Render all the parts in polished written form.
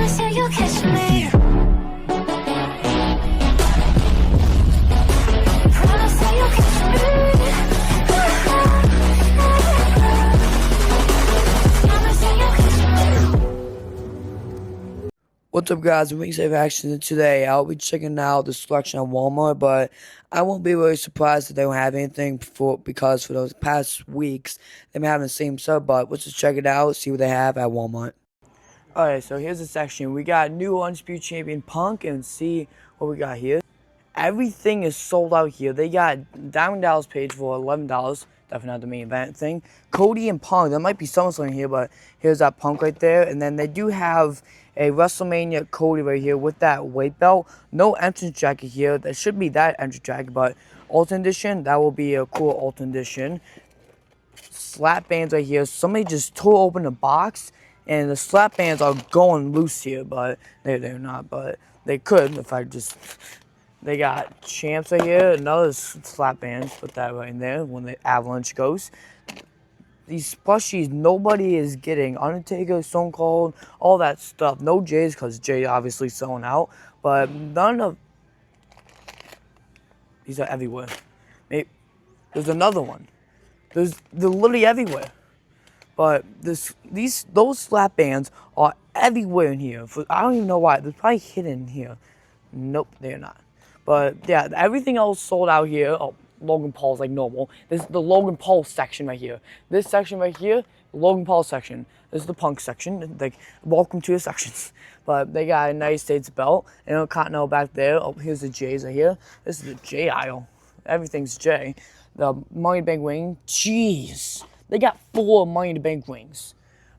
Promise you you'll catch me. Promise that you'll catch me. Promise that you'll catch me. What's up, guys? Ringside-Reactions, and today I'll be checking out the selection at Walmart, but I won't be really surprised if they don't have anything because for those past weeks they've been having the same stuff. But let's just check it out, see what they have at Walmart. Alright, so here's the section. We got new Undisputed Champion Punk, and see what we got here. Everything is sold out here. They got Diamond Dallas Page for $11. Definitely not the main event thing. Cody and Punk. There might be SummerSlam here, but here's that Punk right there. And then they do have a WrestleMania Cody right here with that weight belt. No entrance jacket here. There should be that entrance jacket, but Ultimate Edition, that will be a cool Ultimate Edition. Slap bands right here. Somebody just tore open the box, and the slap bands are going loose here, but they're not. But they could if I just. They got champs right here. Another slap band. Put that right in there when the Avalanche goes. These plushies nobody is getting. Undertaker, Stone Cold, all that stuff. No Jays because Jay obviously selling out. But none of these are everywhere. Maybe there's another one. They're literally everywhere. But those slap bands are everywhere in here. I don't even know why. They're probably hidden here. Nope, they're not. But yeah, everything else sold out here. Oh, Logan Paul's like normal. This is the Logan Paul section right here. This section right here, the Logan Paul section. This is the Punk section. Like, welcome to the sections. But they got a United States belt and a Continental back there. Oh, here's the J's right here. This is the J aisle. Everything's J. The Money in the Bank ring. Jeez. They got 4 Money in the Bank rings.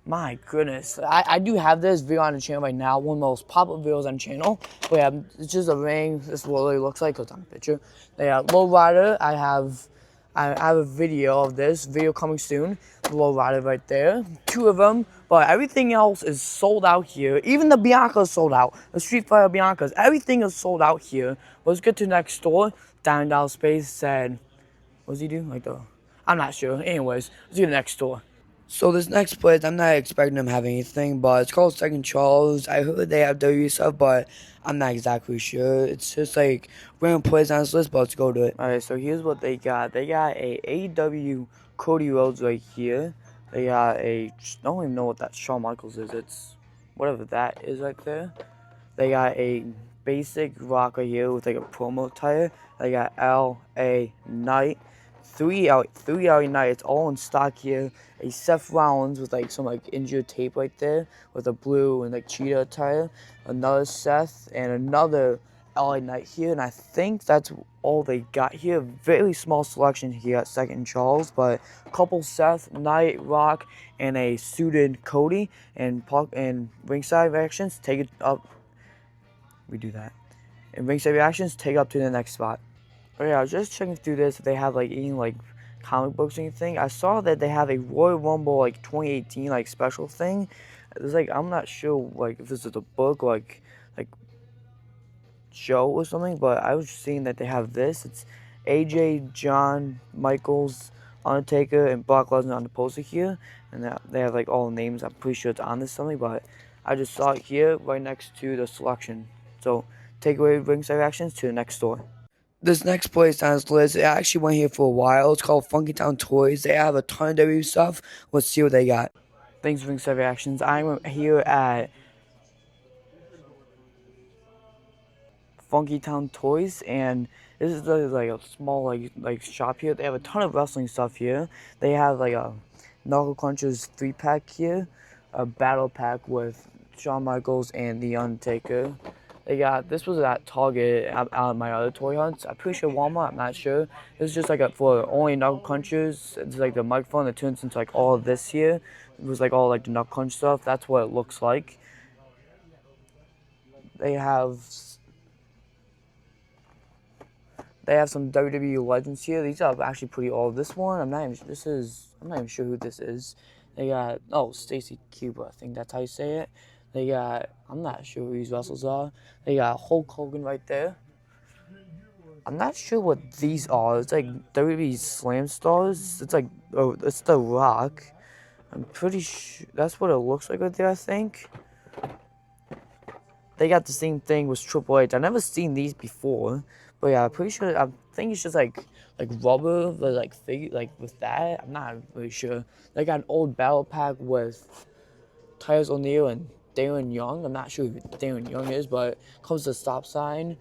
My goodness. I do have this video on the channel right now. One of the most popular videos on the channel. But yeah, it's just a ring. This is what it really looks like because it's on the picture. They got Low Rider. I have a video of this. Video coming soon. Low Rider right there. 2 of them. But everything else is sold out here. Even the Biancas sold out. The Street Fighter Biancas. Everything is sold out here. Let's get to the next store. Diamond Dallas Space said, what does he do? I'm not sure. Anyways, let's get to the next store. So this next place, I'm not expecting them to have anything, but it's called Second Charles. I heard they have WWE stuff, but I'm not exactly sure. It's just like random plays on this list, but let's go to it. Alright, so here's what they got. They got a AEW Cody Rhodes right here. They got a, I don't even know what that Shawn Michaels is. It's whatever that is right there. They got a basic Rock right here with like a promo tire. They got LA Knight. 3 LA Knight, it's all in stock here. A Seth Rollins with like some like injured tape right there with a blue and like cheetah attire. Another Seth and another LA Knight here, and I think that's all they got here. Very small selection here at Second Charles, but a couple Seth, Knight, Rock, and a suited Cody and Puck and Ringside-Reactions. Take it up. We do that. And Ringside-Reactions, take it up to the next spot. Oh yeah, I was just checking through this if they have like any like comic books or anything. I saw that they have a Royal Rumble like 2018 like special thing. It's like I'm not sure like if this is a book like show or something, but I was seeing that they have this. It's AJ, John, Michaels, Undertaker, and Brock Lesnar on the poster here, and they have like all the names. I'm pretty sure it's on this something, but I just saw it here right next to the selection. So take away Ringside-Reactions to the next store. This next place on this list, I actually went here for a while. It's called Funky Town Toys. They have a ton of WWE stuff. Let's see what they got. Thanks for Ringside-Reactions. I'm here at Funky Town Toys, and this is like a small like shop here. They have a ton of wrestling stuff here. They have like a Knuckle Crunchers 3-pack here, a battle pack with Shawn Michaels and The Undertaker. They got, this was at Target out of my other toy hunts. I'm pretty sure Walmart, I'm not sure. This is just like for only Knuckle Crunchers. It's like the microphone that turns into like all of this here. It was like all like the Knuckle Crunch stuff. That's what it looks like. They have some WWE Legends here. These are actually pretty old. This one, I'm not even sure who this is. They got, oh, Stacy Cuba, I think that's how you say it. They got, I'm not sure who these wrestlers are. They got Hulk Hogan right there. I'm not sure what these are. It's like WWE Slam Stars. It's like, oh, it's The Rock. I'm pretty sure that's what it looks like right there, I think. they got the same thing with Triple H. I've never seen these before, but yeah, I'm pretty sure. I think it's just like rubber, but like figure like with that. I'm not really sure. They got an old battle pack with Titus O'Neil and Darren Young. I'm not sure who Darren Young is, but comes to stop sign,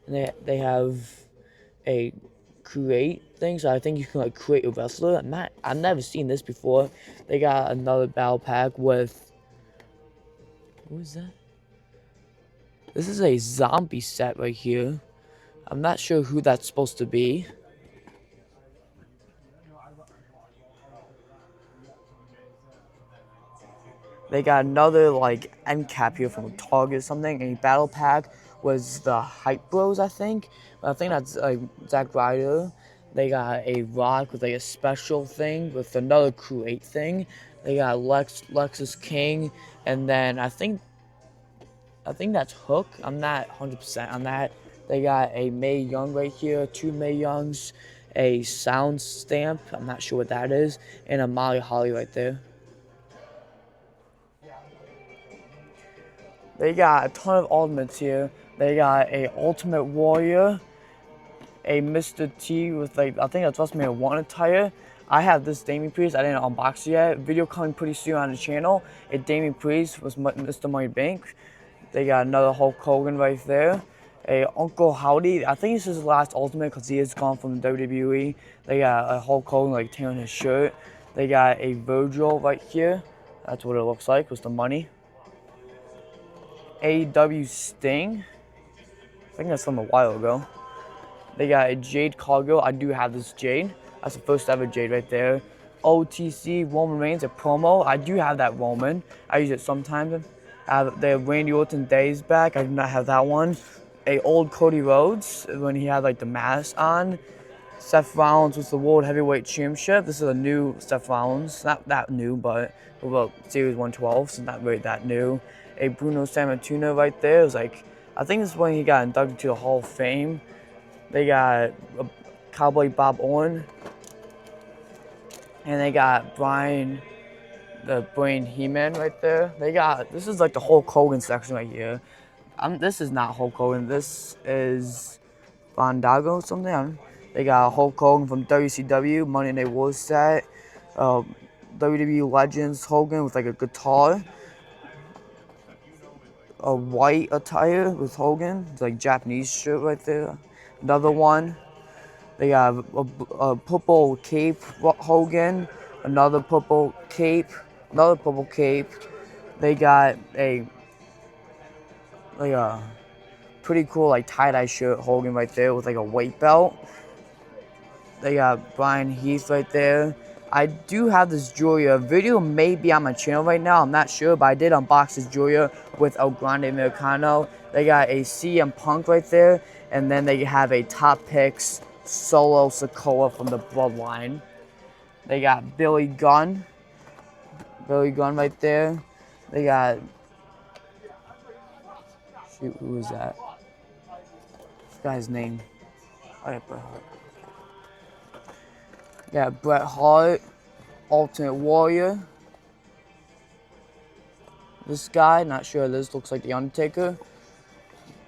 and they have a create thing, so I think you can like create a wrestler. I've never seen this before. They got another battle pack with, what is that? This is a zombie set right here. I'm not sure who that's supposed to be. They got another like end cap here from Target or something. A battle pack was the Hype Bros, I think. I think that's Zack Ryder. They got a Rock with like a special thing with another Create thing. They got Lexus King, and then I think that's Hook. I'm not 100% on that. They got a Mae Young right here, two Mae Youngs, a Sound Stamp. I'm not sure what that is, and a Molly Holly right there. They got a ton of ultimates here. They got a Ultimate Warrior, a Mr. T with like, I think that's WrestleMania 1 attire. I have this Damien Priest. I didn't unbox it yet. Video coming pretty soon on the channel. A Damien Priest was Mr. Money Bank. They got another Hulk Hogan right there. A Uncle Howdy. I think this is his last Ultimate because he is gone from the WWE. They got a Hulk Hogan like tearing his shirt. They got a Virgil right here. That's what it looks like with the money. AEW Sting. I think that's from a while ago. They got a Jade Cargill. I do have this Jade. That's the first ever Jade right there. OTC Roman Reigns, a promo. I do have that Roman. I use it sometimes. They have Randy Orton Days back. I do not have that one. A old Cody Rhodes when he had like the mask on. Seth Rollins with the World Heavyweight Championship. This is a new Seth Rollins. Not that new, but about Series 112, so not really that new. A Bruno Sammartino right there. It was like, I think this is when he got inducted to the Hall of Fame. They got Cowboy Bob Orton. And they got Brian Heyman right there. They got, this is like the Hulk Hogan section right here. This is not Hulk Hogan. This is Fandango or something. They got Hulk Hogan from WCW, Monday Night War set. WWE Legends Hogan with like a guitar. A white attire with Hogan. It's like Japanese shirt right there. Another one. They got a purple cape Hogan. Another purple cape. Another purple cape. They got a pretty cool like tie-dye shirt Hogan right there with like a weight belt. They got Brian Heath right there. I do have this Julia. Video may be on my channel right now. I'm not sure, but I did unbox this Julia with El Grande Americano. They got a CM Punk right there. And then they have a Top Picks Solo Sikoa from the Bloodline. They got Billy Gunn. Billy Gunn right there. They got... Shoot, who is that? This guy's name. Oh, yeah, Bret Hart. Yeah, Bret Hart, Ultimate Warrior. This guy, not sure this looks like The Undertaker.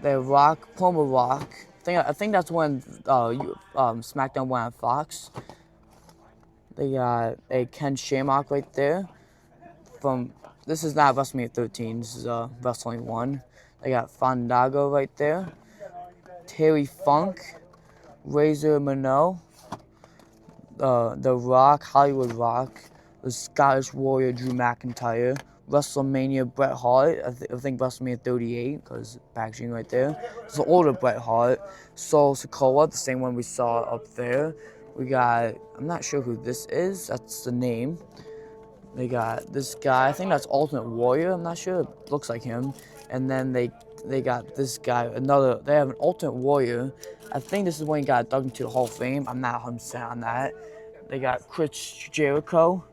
They Rock, Promo Rock. I think that's when SmackDown went on Fox. They got a Ken Shamrock right there. This is not WrestleMania 13. This is Wrestling 1. They got Fandango right there. Terry Funk, Razor Minot. The Rock, Hollywood Rock, the Scottish Warrior Drew McIntyre, WrestleMania Bret Hart, I think WrestleMania 38, because packaging right there. It's the older Bret Hart, Solo Sikoa, the same one we saw up there. We got, I'm not sure who this is, that's the name. They got this guy, I think that's Ultimate Warrior, I'm not sure, it looks like him. And then they got this guy, they have an Ultimate Warrior. I think this is when he got dug into the Hall of Fame. I'm not 100% on that. They got Chris Jericho,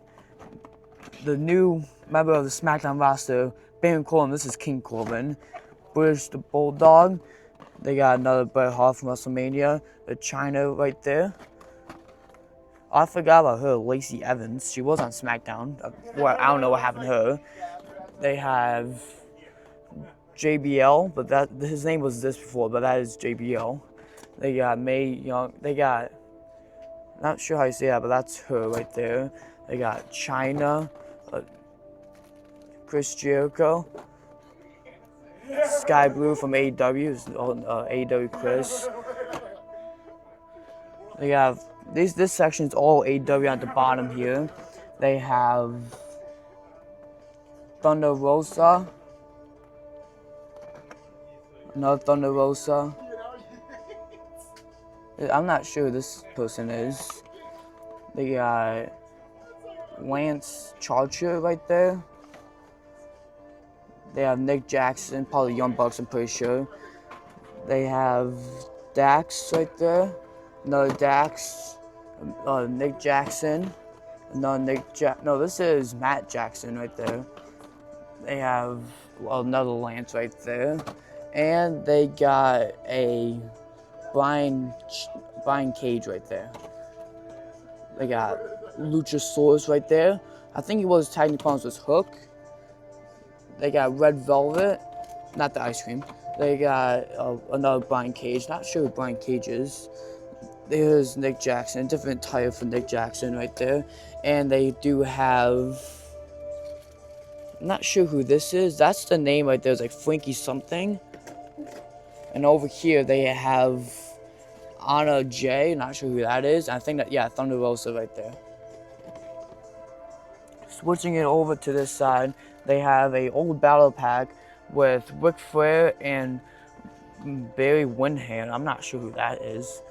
the new member of the SmackDown roster, Baron Corbin. This is King Corbin. British the Bulldog. They got another Bret Hart from WrestleMania. The China right there. Oh, I forgot about her, Lacey Evans. She was on SmackDown. I don't know what happened to her. They have JBL, but that his name was this before, but that is JBL. They got May Young. They got, not sure how you say that, but that's her right there. They got China, Chris Jericho, Sky Blue from AEW, AEW Chris. They have this section is all AEW at the bottom here. They have Thunder Rosa, another Thunder Rosa. I'm not sure who this person is. They got Lance Charcher right there. They have Nick Jackson, probably Young Bucks, I'm pretty sure. They have Dax right there. Another Dax. Nick Jackson. Another no, this is Matt Jackson right there. They have another Lance right there. And they got a Brian Cage right there. They got Luchasaurus right there. I think he was tagging opponents with Hook. They got Red Velvet, not the ice cream. They got another Brian Cage. Not sure who Brian Cage is. There's Nick Jackson, different tire for Nick Jackson right there. And they do have, I'm not sure who this is. That's the name right there. It's like Frankie something. And over here they have Anna J. Not sure who that is. I think that, yeah, Thunder Rosa right there. Switching it over to this side, they have a old battle pack with Ric Flair and Barry Windham. I'm not sure who that is.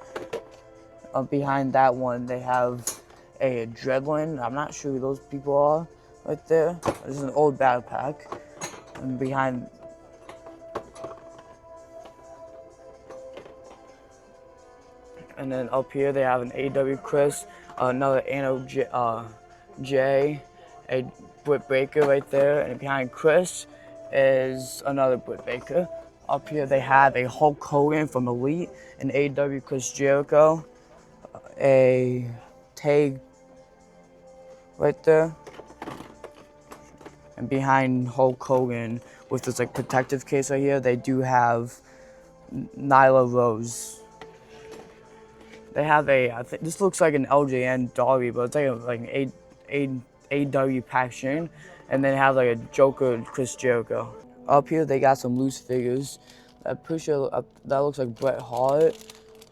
Behind that one, they have a Dreadlin. I'm not sure who those people are right there. This is an old battle pack. And behind, and then up here they have an AW Chris, another Anno J, a Britt Baker right there, and behind Chris is another Britt Baker. Up here they have a Hulk Hogan from Elite, an AW Chris Jericho, a Tag right there, and behind Hulk Hogan with this like protective case right here, they do have Nyla Rose. They have a, I think this looks like an LJN doggy, but it's like an AW packaging, and then have like a Joker Chris Jericho. Up here they got some loose figures. I'm pretty sure that looks like Bret Hart.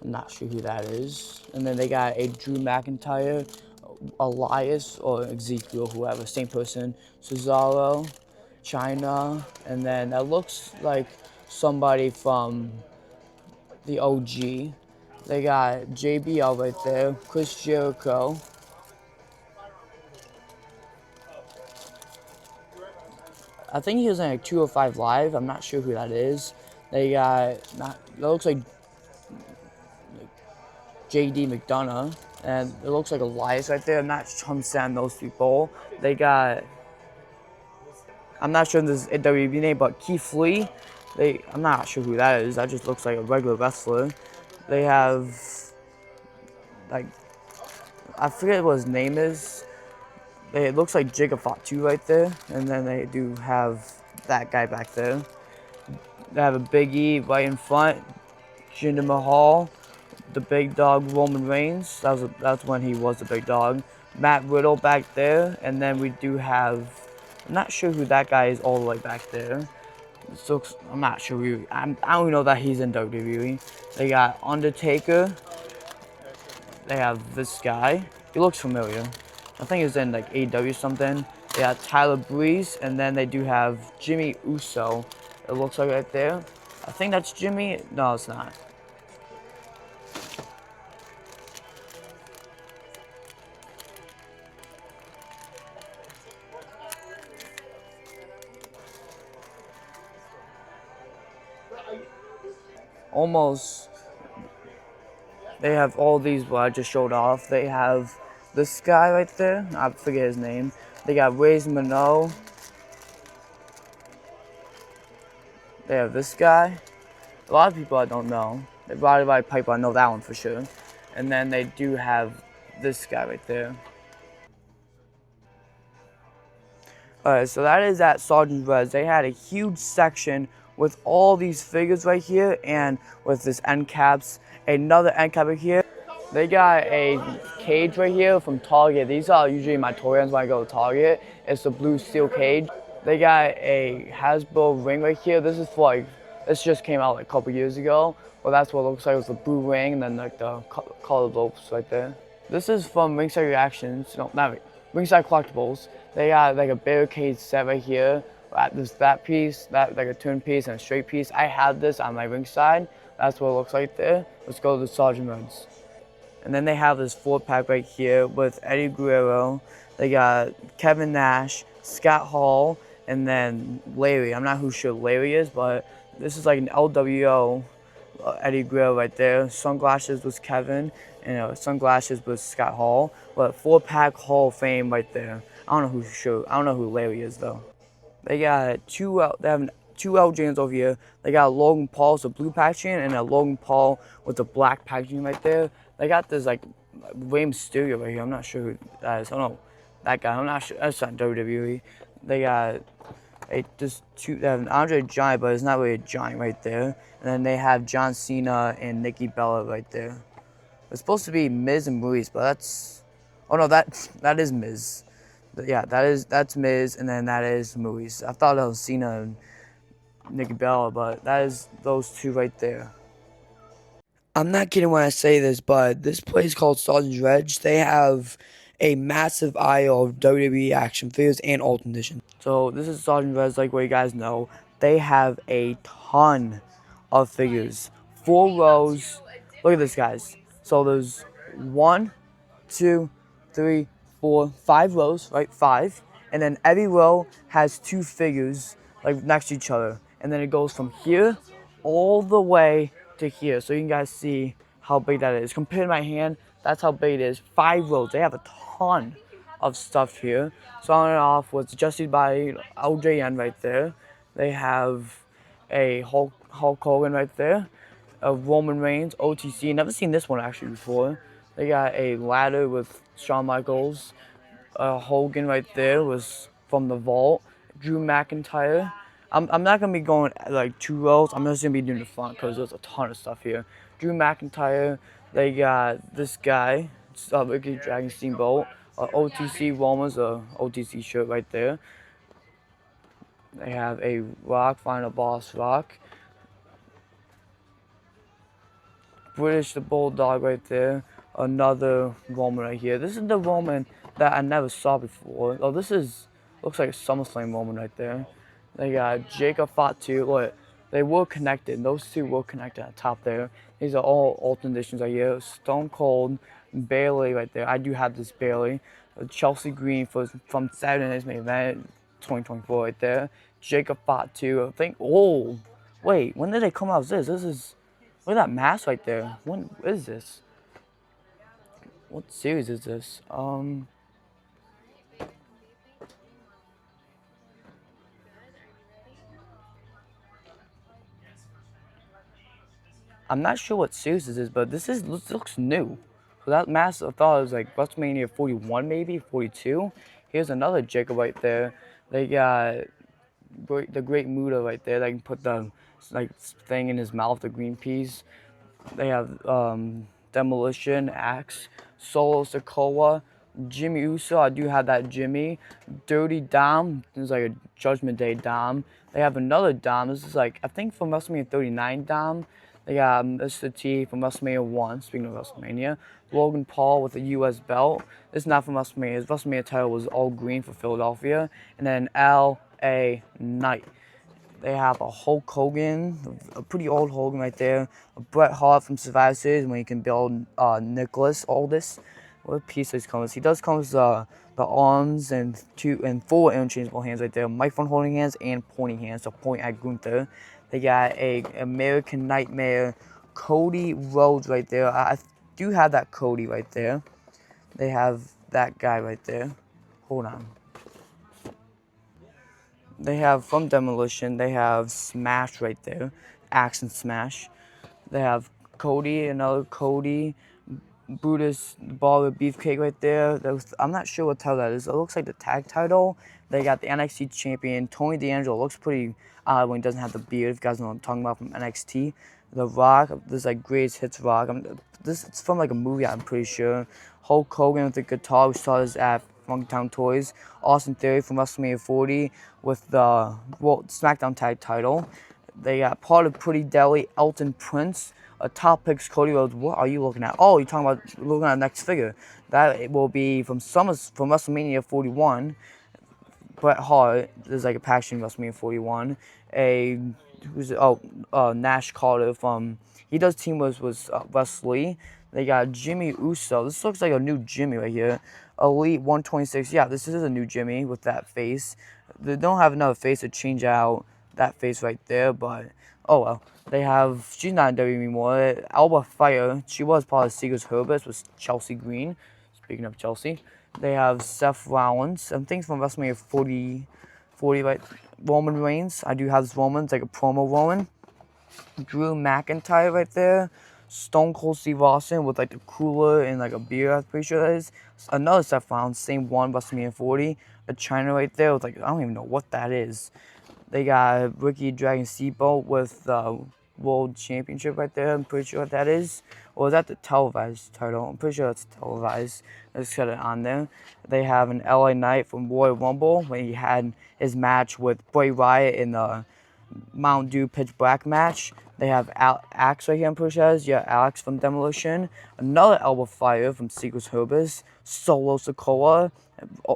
I'm not sure who that is. And then they got a Drew McIntyre, Elias, or Ezekiel, whoever, same person. Cesaro, China, and then that looks like somebody from the OG. They got JBL right there, Chris Jericho. I think he was in like 205 Live. I'm not sure who that is. They got, that looks like JD McDonough. And it looks like Elias right there. I'm not 100% those people. They got, I'm not sure this is a WB name, but Keith Lee. I'm not sure who that is. That just looks like a regular wrestler. They have, like, I forget what his name is. It looks like Jigga too right there. And then they do have that guy back there. They have a Big E right in front. Jinder Mahal. The big dog Roman Reigns. That's when he was the big dog. Matt Riddle back there. And then we do have, I'm not sure who that guy is all the way back there. I'm not sure I don't even know that he's in WWE. They got Undertaker. They have this guy. He looks familiar. I think he's in like AEW something. They got Tyler Breeze, and then they do have Jimmy Uso. It looks like right there. I think that's Jimmy. No, it's not. Almost. They have all these what I just showed off. They have this guy right there. I forget his name. They got Reyes Minot. They have this guy. A lot of people I don't know. They Roddy Piper, I know that one for sure. And then they do have this guy right there. Alright, so that is at Sergeant Rez. They had a huge section with all these figures right here, and with this end caps, another end cap right here. They got a cage right here from Target. These are usually my toy runs when I go to Target. It's a blue steel cage. They got a Hasbro ring right here. This is for like, this just came out like a couple years ago. Well, that's what it looks like with the blue ring and then like the colored ropes right there. This is from Ringside-Reactions. No, not Ringside Collectibles. They got like a barricade set right here. There's that piece, that like a turn piece and a straight piece. I have this on my Ringside. That's what it looks like there. Let's go to the Sergeant Reds. And then they have this 4-pack right here with Eddie Guerrero. They got Kevin Nash, Scott Hall, and then Larry. I'm not who sure Larry is, but this is like an LWO Eddie Guerrero right there. Sunglasses was Kevin, and sunglasses was Scott Hall. But 4-pack Hall of Fame right there. I don't know who Larry is though. They got they have two LJs over here. They got a Logan Paul with a blue packaging and a Logan Paul with the black packaging right there. They got this like Rey Mysterio right here. I'm not sure who that is. I don't know that guy. I'm not sure. That's not WWE. They got they have an Andre Giant, but it's not really a giant right there. And then they have John Cena and Nikki Bella right there. It's supposed to be Miz and Maurice, but that's, oh no, that is Miz. Yeah, that's Miz, and then that is Maurice. I thought that was Cena and Nikki Bella, but that is those two right there. I'm not kidding when I say this, but this place called Sergeant Reg, they have a massive aisle of WWE action figures and Ultimate Edition. So this is Sergeant Reg, like what you guys know. They have a ton of figures. 4 rows. Look at this, guys. So there's 1, 2, 3, 4, 5 rows, right? 5. And then every row has 2 figures like next to each other. And then it goes from here all the way to here. So you can guys see how big that is. Compared to my hand, that's how big it is. 5 rows. They have a ton of stuff here. Starting it off with Justice by LJN right there. They have a Hulk Hogan right there. A Roman Reigns, OTC. Never seen this one actually before. They got a ladder with Shawn Michaels. Hogan right there was from the Vault. Drew McIntyre. I'm not going to be going like 2 rows. I'm just going to be doing the front because there's a ton of stuff here. Drew McIntyre. They got this guy, Ricky Dragon Steamboat. OTC Roman's a OTC shirt right there. They have a Rock, Final Boss Rock. British the Bulldog right there. Another Roman right here. This is the Roman that I never saw before. Oh, this looks like a SummerSlam Roman right there. They got Jacob Fatu. Look, they were connected. Those 2 were connected at the top there. These are all Ultimate Editions right here. Stone Cold, Bailey right there. I do have this Bailey. Chelsea Green from Saturday Night's Main Event 2024 right there. Jacob Fatu. I think. Oh, wait. When did they come out with this? This is. Look at that mask right there. When is this? What series is this? I'm not sure what series this is, but this looks new. So that mask, I thought it was like WrestleMania 41 maybe, 42. Here's another Jacob right there. They got the Great Muta right there. They can put the like thing in his mouth, the green piece. They have Demolition, Axe, Solo Sikoa, Jimmy Uso. I do have that Jimmy. Dirty Dom. There's like a Judgment Day Dom. They have another Dom. This is like, I think from WrestleMania 39 Dom. They got Mr. T from WrestleMania 1, speaking of WrestleMania. Logan Paul with a U.S. belt. This is not from WrestleMania. His WrestleMania title was all green for Philadelphia. And then L.A. Knight. They have a Hulk Hogan, a pretty old Hogan right there. A Bret Hart from Survivor Series when you can build Nicholas Aldis. What piece does come with? He does come with the arms and 4 interchangeable hands right there. Microphone holding hands and pointing hands. So point at Gunther. They got a American Nightmare Cody Rhodes right there. I do have that Cody right there. They have that guy right there. Hold on. They have from Demolition. They have Smash right there. Axe and Smash. They have Cody, another Cody. Brutus Baller Beefcake right there. I'm not sure what title that is. It looks like the tag title. They got the NXT champion Tony D'Angelo. Looks pretty odd when he doesn't have the beard. If you guys know what I'm talking about from NXT. The Rock. This is like Greatest Hits Rock. This it's from like a movie. I'm pretty sure. Hulk Hogan with the guitar. We saw this at Funktown Toys. Austin Theory from WrestleMania 40 with the SmackDown tag title. They got part of Pretty Deli, Elton Prince, a top picks Cody Rhodes. What are you looking at? Oh, you're talking about looking at the next figure. That will be from WrestleMania 41. Bret Hart. There's like a packaging WrestleMania 41. Nash Carter from. He does team with Wes Lee. They got Jimmy Uso. This looks like a new Jimmy right here. Elite 126. Yeah, this is a new Jimmy with that face. They don't have another face to change out that face right there, but oh well. They have, she's not in WWE anymore. Alba Fire, she was part of Seeger's Herbert with Chelsea Green. Speaking of Chelsea, they have Seth Rollins. Some things from WrestleMania 40, right? Roman Reigns. I do have this Roman, it's like a promo Roman. Drew McIntyre right there. Stone Cold Steve Austin with like the cooler and like a beer, I'm pretty sure that is. Another Seth Rollins, same one, WrestleMania 40. A China right there with like, I don't even know what that is. They got Ricky Dragon Steamboat with the World Championship right there. I'm pretty sure what that is. Or is that the televised title? I'm pretty sure it's televised. Let's got it on there. They have an LA Knight from Royal Rumble when he had his match with Bray Wyatt in the Mountain Dew Pitch Black match. They have Axe right here, I'm pretty sure. Yeah, Alex from Demolition. Another Elbow Fire from Secret's Herbis. Solo Sokoa.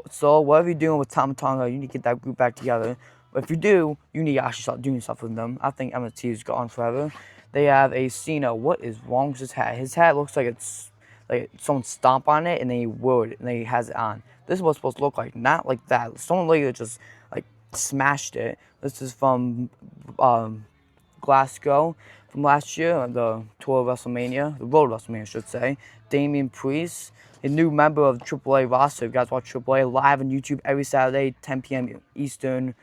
So whatever you're doing with Tama Tonga, you need to get that group back together. But if you do, you need to actually start doing stuff with them. I think MST is gone forever. They have a Cena. What is wrong with his hat? His hat looks like it's like someone stomp on it and then he wore it and then he has it on. This is what it's supposed to look like, not like that. Someone literally just like smashed it. This is from Glasgow from last year, the tour of WrestleMania, the road of WrestleMania, I should say. Damian Priest, a new member of AAA roster. If you guys watch AAA live on YouTube every Saturday, 10 p.m. Eastern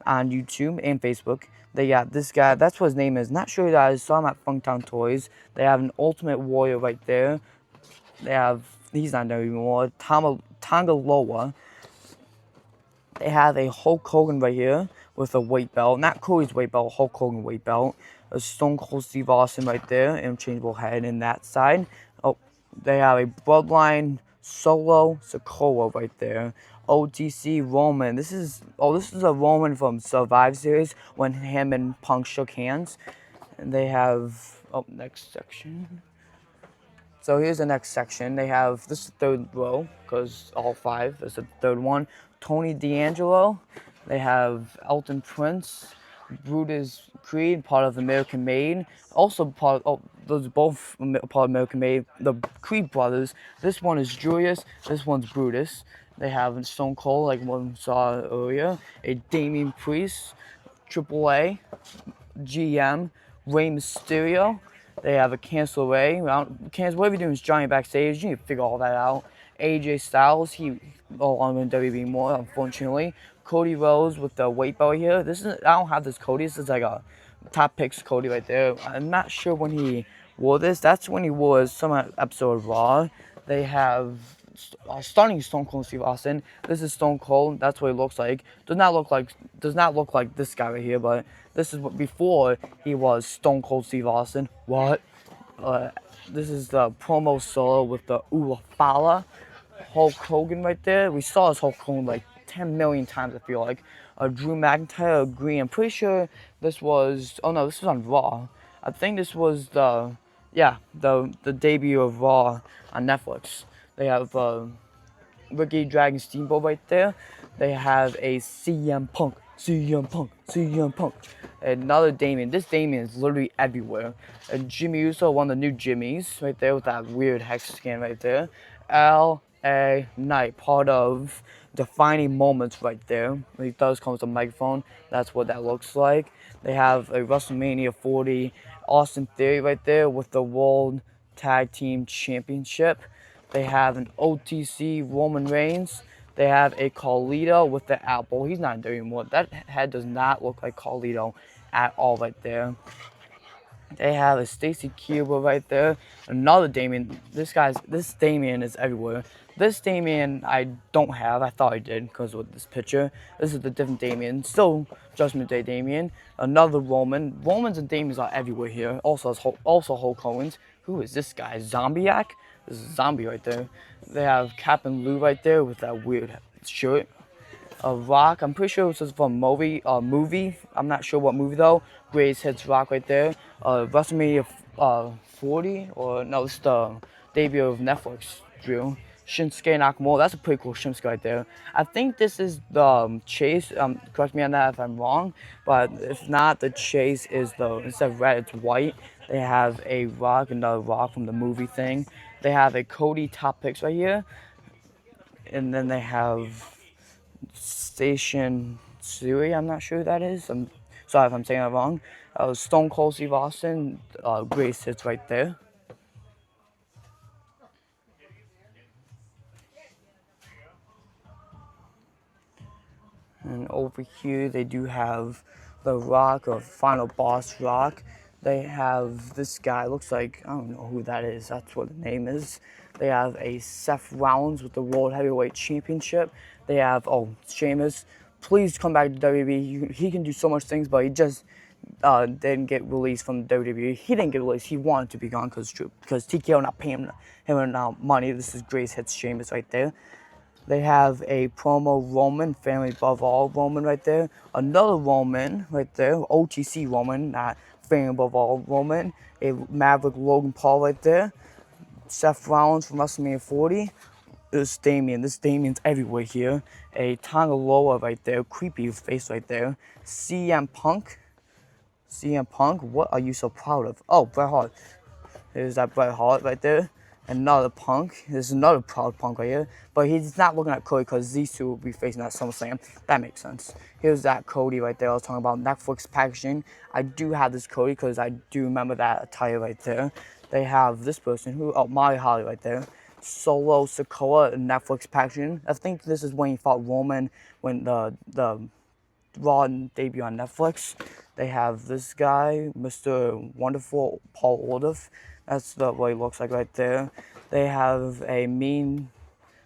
on YouTube and Facebook. They got this guy, that's what his name is. Not sure who that is, saw him at Funktown Toys. They have an Ultimate Warrior right there. They have, he's not there anymore, Tangaloa. They have a Hulk Hogan right here with a weight belt. Not Cody's weight belt, Hulk Hogan weight belt. A Stone Cold Steve Austin right there, interchangeable head in that side. Oh, they have a Bloodline Solo Sokoa right there. OTC Roman. This is a Roman from Survive series when him and Punk shook hands. And they have, next section. So here's the next section. They have, this is the third row, because all five, this is the third one. Tony D'Angelo. They have Elton Prince. Brutus Creed, part of American Made. Also those are both part of American Made. The Creed brothers. This one is Julius. This one's Brutus. They have Stone Cold, like one we saw earlier. A Damian Priest. AAA. GM. Rey Mysterio. They have a Cancel Ray. Whatever you're doing is Johnny backstage. You need to figure all that out. AJ Styles. He no longer in WWE more, unfortunately. Cody Rhodes with the weight belt here. I don't have this Cody. This is like a top picks Cody right there. I'm not sure when he wore this. That's when he wore some episode of Raw. They have stunning Stone Cold Steve Austin. This is Stone Cold. That's what he looks like. Does not look like this guy right here, but this is what before he was Stone Cold Steve Austin. What? This is the promo solo with the Ulafala Hulk Hogan right there. We saw this Hulk Hogan like 10 million times, I feel like. Drew McIntyre, agree. I'm pretty sure this was, oh no, this was on Raw. I think this was the debut of Raw on Netflix. They have Ricky Dragon Steamboat right there. They have a CM Punk. Another Damien. This Damien is literally everywhere. Jimmy Uso, one of the new Jimmys right there with that weird hex scan right there. L.A. Knight, part of Defining Moments right there. When he does come with a microphone, that's what that looks like. They have a WrestleMania 40 Austin Theory right there with the World Tag Team Championship. They have an OTC Roman Reigns. They have a Carlito with the apple. He's not there anymore. That head does not look like Carlito at all right there. They have a Stacy Keibler right there. Another Damien. This Damien is everywhere. This Damien I don't have. I thought I did because with this picture. This is the different Damien. Still Judgment Day Damien. Another Roman. Romans and Damiens are everywhere here. Also Hulk Hogan's. Who is this guy? Zombiac? This is a zombie right there. They have Captain Lou right there with that weird shirt. A Rock. I'm pretty sure this is from movie. I'm not sure what movie though. Grace hits Rock right there. WrestleMania 40 or no, it's the debut of Netflix. Drew Shinsuke Nakamura. That's a pretty cool Shinsuke right there. I think this is the Chase. Correct me on that if I'm wrong. But if not, the Chase is instead of red, it's white. They have a Rock, another Rock from the movie thing. They have a Cody top picks right here, and then they have Station Sui, I'm not sure who that is. I'm sorry if I'm saying that wrong. Stone Cold Steve Austin, Grace sits right there. And over here they do have the Rock, or Final Boss Rock. They have this guy, looks like, I don't know who that is, that's what the name is. They have a Seth Rollins with the World Heavyweight Championship. They have, Sheamus, please come back to WWE. He can do so much things, but he just didn't get released from WWE. He didn't get released. He wanted to be gone because TKO not paying him enough money. This is Grace hits Sheamus right there. They have a promo Roman, family above all Roman right there. Another Roman right there, OTC Roman, not family above all Roman. A Maverick Logan Paul right there. Seth Rollins from WrestleMania 40. This Damien's everywhere here. A Tonga Loa right there, creepy face right there. CM Punk, what are you so proud of? Oh, Bret Hart. There's that Bret Hart right there. Another Punk. There's another proud Punk right here. But he's not looking at Cody because these two will be facing at SummerSlam. That makes sense. Here's that Cody right there. I was talking about Netflix packaging. I do have this Cody because I do remember that attire right there. They have this person Molly Holly right there. Solo Sikoa Netflix packaging. I think this is when he fought Roman when the Raw debut on Netflix. They have this guy, Mr. Wonderful Paul Orndorff. That's what he looks like right there. They have a Mean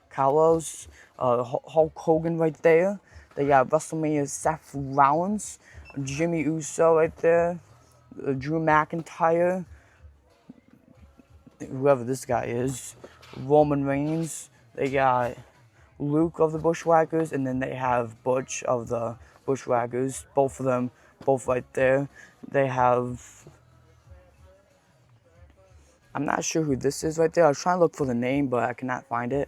Carlos, Hulk Hogan right there. They got WrestleMania Seth Rollins, Jimmy Uso right there, Drew McIntyre, whoever this guy is, Roman Reigns. They got Luke of the Bushwhackers, and then they have Butch of the Bushwhackers. Both of them, both right there. They have, I'm not sure who this is right there. I was trying to look for the name, but I cannot find it.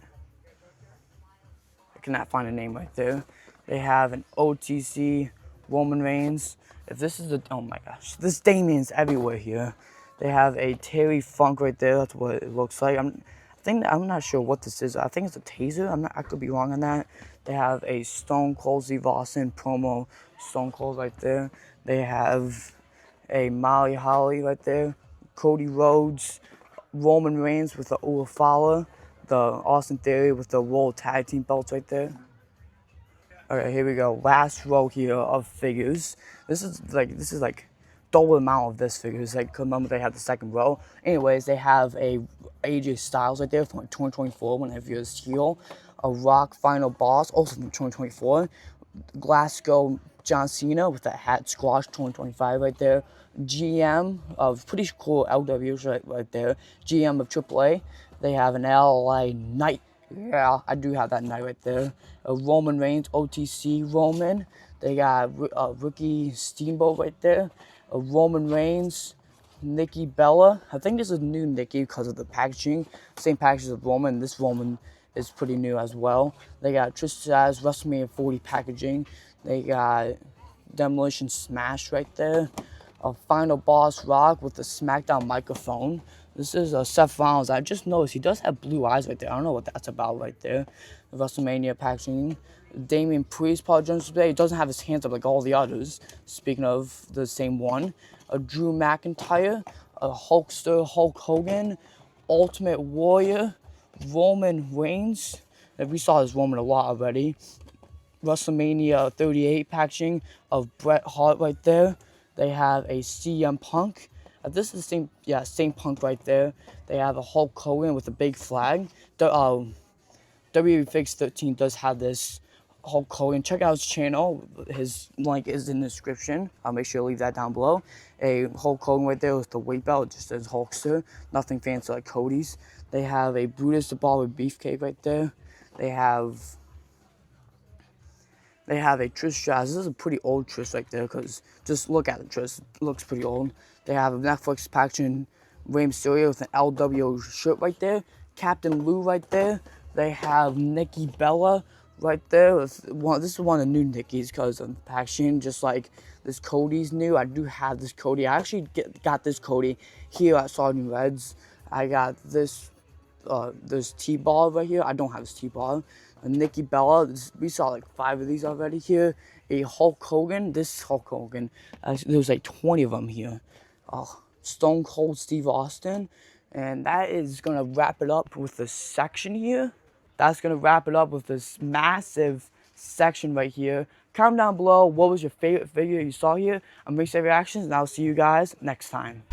I cannot find a name right there. They have an OTC Roman Reigns. If this is oh my gosh, this Damien's everywhere here. They have a Terry Funk right there. That's what it looks like. I'm not sure what this is. I think it's a taser. I could be wrong on that. They have a Stone Cold Steve Austin promo Stone Cold right there. They have a Molly Holly right there. Cody Rhodes, Roman Reigns with the Ulafala, the Austin Theory with the World Tag Team belts right there. Alright, here we go. Last row here of figures. This is like double amount of this figures. Like, remember they have the second row. Anyways, they have a AJ Styles right there from 2024 whenever you're heel. A Rock Final Boss, also from 2024. Glasgow John Cena with that hat squash 2025 right there. GM of pretty cool LWs right there. GM of AAA. They have an LA Knight. Yeah, I do have that Knight right there. A Roman Reigns OTC Roman. They got Ricky Steamboat right there. A Roman Reigns, Nikki Bella. I think this is new Nikki because of the packaging. Same package as Roman. This Roman is pretty new as well. They got Trish Stratus WrestleMania 40 packaging. They got Demolition Smash right there. A Final Boss Rock with the SmackDown microphone. This is Seth Rollins. I just noticed he does have blue eyes right there. I don't know what that's about right there. The WrestleMania packaging. Damian Priest, Paul Jones today. He doesn't have his hands up like all the others. Speaking of the same one. A Drew McIntyre. A Hulkster Hulk Hogan. Ultimate Warrior. Roman Reigns. We saw this Roman a lot already. WrestleMania 38 packaging of Bret Hart right there. They have a CM Punk, This is the same, yeah, same Punk right there. They have a Hulk Hogan with a big flag. The WWE Fix 13 does have this Hulk Hogan. Check out his channel. His link is in the description. I'll make sure to leave that down below. A Hulk Hogan right there with the weight belt. It just says Hulkster. Nothing fancy like Cody's. They have a Brutus the Ball with Beefcake right there. They have a Trish Stratus. This is a pretty old Trish right there, because just look at it, Trish. It looks pretty old. They have a Netflix packaging Rey Mysterio with an LWO shirt right there. Captain Lou right there. They have Nikki Bella right there. This is one of the new Nickies because of packaging, just like this Cody's new. I do have this Cody. I actually got this Cody here at Sergeant Reds. I got this T-ball right here. I don't have this T-ball. A Nikki Bella. We saw like 5 of these already here. A Hulk Hogan. This Hulk Hogan. There's like 20 of them here. Stone Cold Steve Austin. And that is going to wrap it up with this section here. That's going to wrap it up with this massive section right here. Comment down below what was your favorite figure you saw here on Ringside Reactions, and I'll see you guys next time.